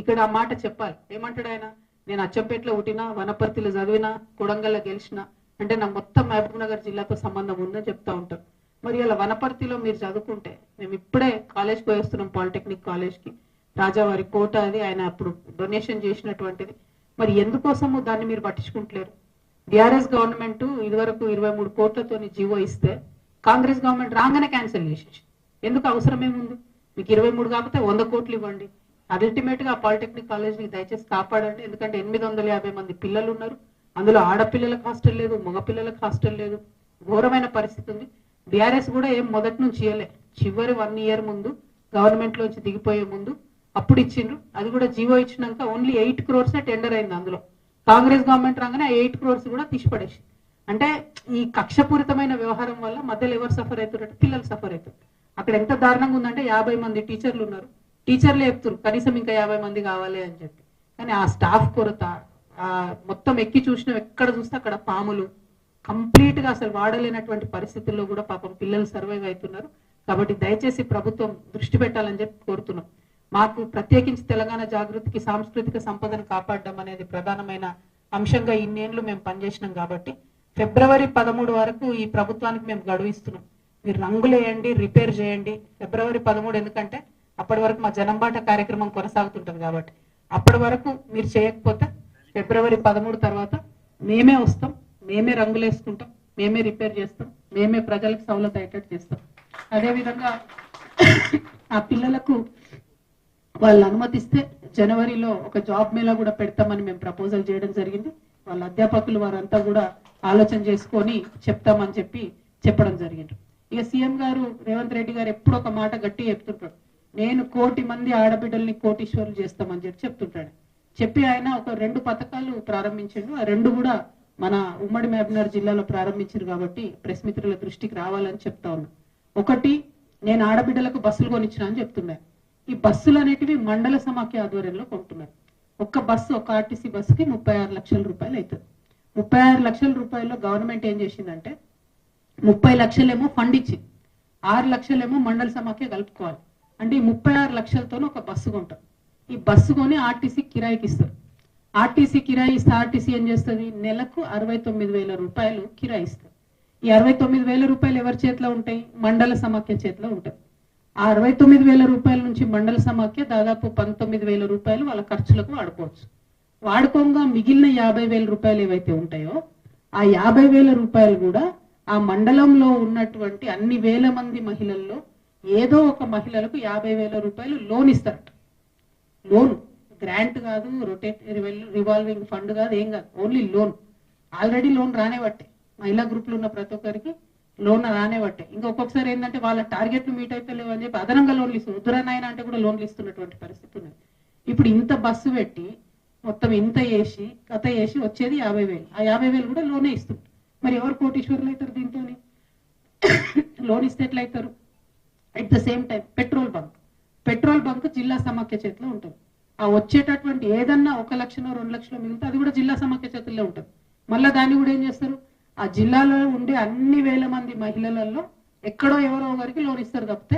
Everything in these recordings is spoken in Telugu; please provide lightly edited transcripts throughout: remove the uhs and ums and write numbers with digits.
ఇక్కడ ఆ మాట చెప్పాలి. ఏమంటాడు ఆయన? నేను అచ్చంపేటలో పుట్టినా, వనపర్తిలో చదివినా, కొడంగల్లో గెలిచిన, అంటే నాకు మొత్తం మహబూబ్ నగర్ జిల్లాతో సంబంధం ఉందని చెప్తా ఉంటారు. మరి ఇలా వనపర్తిలో మీరు చదువుకుంటే, మేము ఇప్పుడే కాలేజ్కి పోయి వస్తున్నాం, పాలిటెక్నిక్ కాలేజ్కి, రాజావారి కోట అది ఆయన అప్పుడు డొనేషన్ చేసినటువంటిది. మరి ఎందుకోసము దాన్ని మీరు పట్టించుకుంటలేరు? బీఆర్ఎస్ గవర్నమెంట్ ఇదివరకు 23 కోట్లతోని జీవో ఇస్తే కాంగ్రెస్ గవర్నమెంట్ రాగానే క్యాన్సిల్ చేసేసి, ఎందుకు అవసరం ఏముంది? మీకు 23 కాకపోతే 100 కోట్లు ఇవ్వండి. అల్టిమేట్ గా పాలిటెక్నిక్ కాలేజ్ ని దయచేసి కాపాడండి. ఎందుకంటే 850 మంది పిల్లలు ఉన్నారు, అందులో ఆడపిల్లలకు హాస్టల్ లేదు, మగపిల్లలకు హాస్టల్ లేదు, ఘోరమైన పరిస్థితి ఉంది. బీఆర్ఎస్ కూడా ఏం మొదటి నుంచి ఇవ్వలే, చివరి 1 ఇయర్ ముందు గవర్నమెంట్ లోంచి దిగిపోయే ముందు అప్పుడు ఇచ్చిండ్రు. అది కూడా జీవో ఇచ్చినాక ఓన్లీ 8 crores టెండర్ అయింది. అందులో కాంగ్రెస్ గవర్నమెంట్ రాగానే 8 crores కూడా తీసిపడేసి. అంటే ఈ కక్షపూరితమైన వ్యవహారం వల్ల మధ్యలో ఎవరు సఫర్ అవుతారంటే పిల్లలు సఫర్ అవుతారు. అక్కడ ఎంత దారుణంగా ఉందంటే 50 మంది టీచర్లు ఉన్నారు, టీచర్లు చెప్తారు కనీసం ఇంకా 50 మంది కావాలి అని చెప్పి. కానీ ఆ స్టాఫ్ కొరత, మొత్తం ఎక్కి చూసినా ఎక్కడ చూస్తే అక్కడ పాములు, కంప్లీట్ గా అసలు వాడలేనటువంటి పరిస్థితుల్లో కూడా పాపం పిల్లలు సర్వైవ్ అవుతున్నారు. కాబట్టి దయచేసి ప్రభుత్వం దృష్టి పెట్టాలని చెప్పి కోరుతున్నాం. మాకు ప్రత్యేకించి తెలంగాణ జాగృతికి సాంస్కృతిక సంపదను కాపాడడం అనేది ప్రధానమైన అంశంగా ఇన్నేళ్లు మేము పనిచేసినాం. కాబట్టి ఫిబ్రవరి 13 వరకు ఈ ప్రభుత్వానికి మేము గడువు ఇస్తున్నాం. మీరు రంగులేయండి, రిపేర్ చేయండి. ఫిబ్రవరి 13 ఎందుకంటే అప్పటి వరకు మా జనంబాట కార్యక్రమం కొనసాగుతుంటది. కాబట్టి అప్పటి వరకు మీరు చేయకపోతే ఫిబ్రవరి 13 తర్వాత మేమే వస్తాం, మేమే రంగులేసుకుంటాం, మేమే రిపేర్ చేస్తాం, మేమే ప్రజలకు సౌలత అయ్యేటట్టు చేస్తాం. అదేవిధంగా ఆ పిల్లలకు వాళ్ళు అనుమతిస్తే జనవరిలో ఒక జాబ్ మేళా కూడా పెడతామని మేము ప్రపోజల్ చేయడం జరిగింది. వాళ్ళ అధ్యాపకులు వారంతా కూడా ఆలోచన చేసుకొని చెప్తామని చెప్పడం జరిగింది. ఇక సీఎం గారు రేవంత్ రెడ్డి గారు ఎప్పుడు ఒక మాట గట్టి చెప్తుంటాడు, నేను 1 కోటి మంది ఆడబిడ్డల్ని కోటీశ్వరులు చేస్తామని చెప్తుంటాడు. చెప్పి ఆయన ఒక 2 పథకాలు ప్రారంభించాడు. ఆ 2 కూడా మన ఉమ్మడి మహబూబ్నగర్ జిల్లాలో ప్రారంభించారు. కాబట్టి ప్రెస్ మిత్రుల దృష్టికి రావాలని చెప్తా ఉన్నా. ఒకటి, నేను ఆడబిడ్డలకు బస్సులు కొనిచ్చిన అని చెప్తున్నాను. ఈ బస్సులు అనేటివి మండల సమాఖ్య ఆధ్వర్యంలో కొంటున్నారు. ఒక్క బస్సు, ఒక ఆర్టీసీ బస్సుకి 36 లక్షల రూపాయలు అవుతుంది. 36 లక్షల రూపాయల్లో గవర్నమెంట్ ఏం చేసిందంటే 30 లక్షలేమో ఫండ్ ఇచ్చింది, 6 లక్షలేమో మండల సమాఖ్య కలుపుకోవాలి. అంటే ఈ 36 లక్షలతోనే ఒక బస్సు కొంటారు. ఈ బస్సు కొని ఆర్టీసీ కిరాయికి ఇస్తారు. ఆర్టీసీ కిరాయి ఇస్తే ఆర్టీసీ ఏం చేస్తుంది? నెలకు 69,000 రూపాయలు కిరాయి ఇస్తారు. ఈ 69,000 రూపాయలు ఎవరి చేతిలో ఉంటాయి? మండల సమాఖ్య చేతిలో ఉంటాయి. ఆ 69,000 రూపాయల నుంచి మండల సమాఖ్య దాదాపు 19,000 రూపాయలు వాళ్ళ ఖర్చులకు వాడుకోవచ్చు. వాడుకోగా మిగిలిన 50,000 రూపాయలు ఏవైతే ఉంటాయో ఆ 50,000 రూపాయలు కూడా ఆ మండలంలో ఉన్నటువంటి అన్ని వేల మంది మహిళల్లో ఏదో ఒక మహిళలకు 50,000 రూపాయలు లోన్ ఇస్తారట. లోన్, గ్రాంట్ కాదు, రివాల్వింగ్ ఫండ్ కాదు, ఏం కాదు, ఓన్లీ లోన్. ఆల్రెడీ లోన్ రానేబట్టే మహిళా గ్రూపులు ఉన్న ప్రతి ఒక్కరికి లోన్ రానేబట్టే. ఇంకా ఒక్కొక్కసారి ఏంటంటే వాళ్ళ టార్గెట్లు మీట్ అయితే లేవు అని చెప్పి అదనంగా లోన్లు ఇస్తుంది. ఉత్తరాయణ అంటే కూడా లోన్లు ఇస్తున్నటువంటి పరిస్థితి ఉన్నది. ఇప్పుడు ఇంత బస్సు పెట్టి మొత్తం ఇంత వేసి కథ వేసి వచ్చేది 50,000. ఆ 50,000 కూడా లోనే ఇస్తుంది. మరి ఎవరు కోటీశ్వరులు అవుతారు దీంతో? లోన్ ఇస్తే ఎట్లయితారు? At the same time petrol bunk జిల్లా సమాఖ్య చేతిలో ఉంటుంది. ఆ వచ్చేటటువంటి ఏదన్నా 1 లక్షనో 2 లక్షలో మిగిలితే అది కూడా జిల్లా సమాఖ్య చేతుల్లో ఉంటుంది. మళ్ళీ దాన్ని కూడా ఏం చేస్తారు? ఆ జిల్లాలో ఉండే అన్ని వేల మంది మహిళలలో ఎక్కడో ఎవరో ఒకరికి లోన్ ఇస్తారు తప్పితే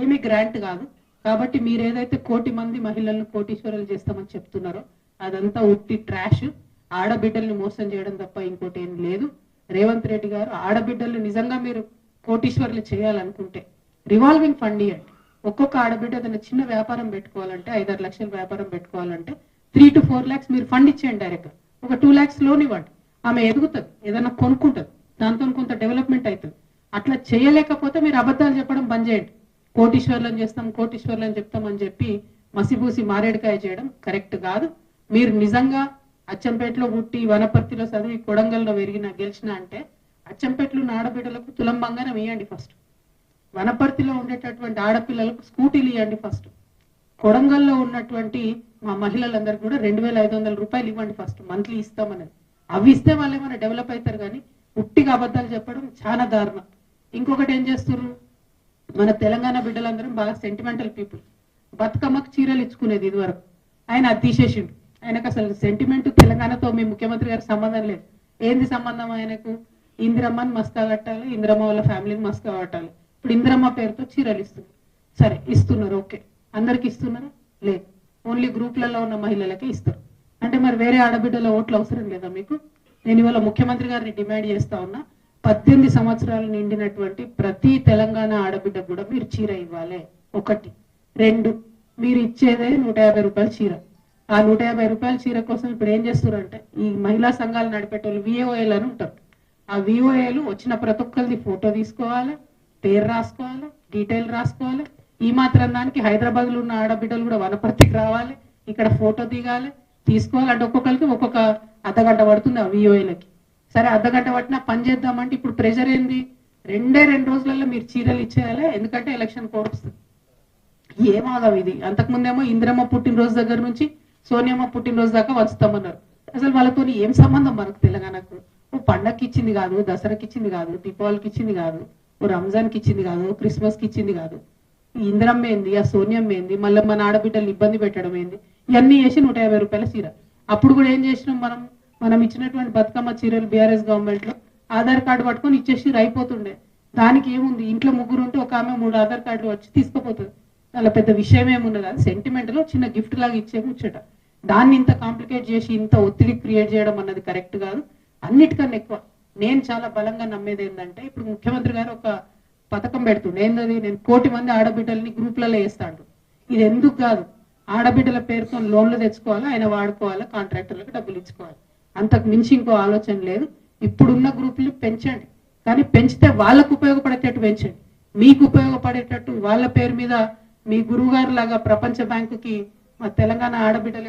ఏమీ గ్రాంట్ కాదు. కాబట్టి మీరు ఏదైతే 1 కోటి మంది మహిళలను కోటీశ్వరులు చేస్తామని చెప్తున్నారో అదంతా ఉట్టి ట్రాష్. ఆడబిడ్డల్ని మోసం చేయడం తప్ప ఇంకోటి ఏం లేదు. రేవంత్ రెడ్డి గారు ఆడబిడ్డల్ని నిజంగా మీరు కోటీశ్వరులు చేయాలనుకుంటే రివాల్వింగ్ ఫండ్ ఇవ్వండి. ఒక్కొక్క ఆడబిడ్డ ఏదైనా చిన్న వ్యాపారం పెట్టుకోవాలంటే 5-6 లక్షల వ్యాపారం పెట్టుకోవాలంటే 3 to 4 lakhs మీరు ఫండ్ ఇచ్చేయండి. డైరెక్ట్ ఒక 2 lakhs లోన్ ఇవ్వండి. ఆమె ఎదుగుతుంది, ఏదైనా కొనుక్కుంటుంది, దాంతో కొంత డెవలప్మెంట్ అవుతుంది. అట్లా చేయలేకపోతే మీరు అబద్ధాలు చెప్పడం బంద్ చేయండి. కోటీశ్వర్లను చేస్తాం, కోటీశ్వర్లను చెప్తామని చెప్పి మసిబూసి మారేడుకాయ చేయడం కరెక్ట్ కాదు. మీరు నిజంగా అచ్చంపేటలో పుట్టి వనపర్తిలో చదివి కొడంగల్లో గెలిచిన అంటే అచ్చంపేటలో ఉన్న ఆడబిడ్డలకు తులం బంగారం ఇవ్వండి ఫస్ట్. వనపర్తిలో ఉండేటటువంటి ఆడపిల్లలకు స్కూటీలు ఇవ్వండి ఫస్ట్. కొడంగల్లో ఉన్నటువంటి మా మహిళలందరికీ కూడా 2,500 రూపాయలు ఇవ్వండి ఫస్ట్, మంత్లీ ఇస్తామనేది. అవి ఇస్తే వాళ్ళు ఏమైనా డెవలప్ అవుతారు. కానీ ఉట్టిగా అబద్ధాలు చెప్పడం చాలా దారుణం. ఇంకొకటి ఏం చేస్తున్నారు, మన తెలంగాణ బిడ్డలందరం బాగా సెంటిమెంటల్ పీపుల్. బతుకమ్మకు చీరలు ఇచ్చుకునేది ఇదివరకు, ఆయన అది తీసేసిండు. ఆయనకు అసలు సెంటిమెంట్ తెలంగాణతో మీ ముఖ్యమంత్రి గారికి సంబంధం లేదు. ఏంది సంబంధం ఆయనకు? ఇందిరమ్మని మస్కా కట్టాలి, ఇందిరమ్మ వాళ్ళ ఫ్యామిలీని మస్కా కట్టాలి. ఇప్పుడు ఇందిరమ్మ పేరుతో చీరలు ఇస్తున్నారు. సరే ఇస్తున్నారు, ఓకే. అందరికి ఇస్తున్నారా? లేదు. ఓన్లీ గ్రూప్లలో ఉన్న మహిళలకే ఇస్తారు. అంటే మరి వేరే ఆడబిడ్డల ఓట్లు అవసరం లేదా మీకు? నేను ఇవాళ ముఖ్యమంత్రి గారిని డిమాండ్ చేస్తా ఉన్నా, 18 సంవత్సరాలు నిండినటువంటి ప్రతి తెలంగాణ ఆడబిడ్డకు కూడా మీరు చీర ఇవ్వాలి. 1. 2, మీరు ఇచ్చేదే 150 రూపాయల చీర. ఆ 150 రూపాయల చీర కోసం ఇప్పుడు ఏం చేస్తారంటే, ఈ మహిళా సంఘాలు నడిపేటోళ్ళు VOAలు అని ఉంటారు. ఆ VOAలు వచ్చిన ప్రతి ఒక్కరిది ఫోటో తీసుకోవాలి, పేరు రాసుకోవాలి, డీటెయిల్ రాసుకోవాలి. ఈ మాత్రం దానికి హైదరాబాద్ లో ఉన్న ఆడబిడ్డలు కూడా వనపర్తికి రావాలి, ఇక్కడ ఫోటో దిగాలి, తీసుకోవాలి. అంటే ఒక్కొక్కరికి ఒక్కొక్క అర్ధగంట పడుతుంది ఆ VOAలకి. సరే, అర్ధగంట పట్టినా పని చేద్దామంటే ఇప్పుడు ప్రెషర్ ఏంది? 2 రోజులలో మీరు చీరలు ఇచ్చేయాలి, ఎందుకంటే ఎలక్షన్ కోడ్ వస్తుంది. ఏమాగం ఇది. అంతకుముందేమో ఇందిరమ్మ పుట్టినరోజు దగ్గర నుంచి సోనియమ్మ పుట్టినరోజు దాకా వంచుతామన్నారు. అసలు వాళ్ళతో ఏం సంబంధం మనకు తెలంగాణకు? ఓ పండగకి ఇచ్చింది కాదు, దసరాకి ఇచ్చింది కాదు, దీపావళికి ఇచ్చింది కాదు, ఓ రంజాన్కి ఇచ్చింది కాదు, క్రిస్మస్కి ఇచ్చింది కాదు. ఈ ఇందిరమ్మ ఏంది, ఆ సోనియమ్మ ఏంది, మళ్ళీ మన ఆడబిడ్డలు ఇబ్బంది పెట్టడం ఏంది? ఇవన్నీ చేసి 150 రూపాయల చీర. అప్పుడు కూడా ఏం చేసినాం మనం ఇచ్చినటువంటి బతుకమ్మ చీరలు BRS గవర్నమెంట్ లో ఆధార్ కార్డు పట్టుకొని ఇచ్చేసి అయిపోతుండే. దానికి ఏముంది? ఇంట్లో 3 ఉంటే ఒక ఆమె 3 ఆధార్ కార్డులు వచ్చి తీసుకుపోతుంది. అలా పెద్ద విషయం ఏమున్నది? అది సెంటిమెంట్ లో చిన్న గిఫ్ట్ లాగా ఇచ్చే ముచ్చట. దాన్ని ఇంత కాంప్లికేట్ చేసి ఇంత ఒత్తిడి క్రియేట్ చేయడం అన్నది కరెక్ట్ కాదు. అన్నిటికన్నా ఎక్కువ నేను చాలా బలంగా నమ్మేది ఏంటంటే, ఇప్పుడు ముఖ్యమంత్రి గారు ఒక పథకం పెడుతుండే. ఏంటది? నేను 1 కోటి మంది ఆడబిడ్డల్ని గ్రూప్లలో వేస్తాడు. ఇది ఎందుకు కాదు? ఆడబిడ్డల పేరుతో లోన్లు తెచ్చుకోవాలి, ఆయన వాడుకోవాలి, కాంట్రాక్టర్లకు డబ్బులు ఇచ్చుకోవాలి. అంతకు మించి ఇంకో ఆలోచన లేదు. ఇప్పుడున్న గ్రూపులు పెంచండి, కానీ పెంచితే వాళ్ళకు ఉపయోగపడేటట్టు పెంచండి. మీకు ఉపయోగపడేటట్టు వాళ్ళ పేరు మీద మీ గురువు గారు లాగా ప్రపంచ బ్యాంకుకి మా తెలంగాణ ఆడబిడ్డలు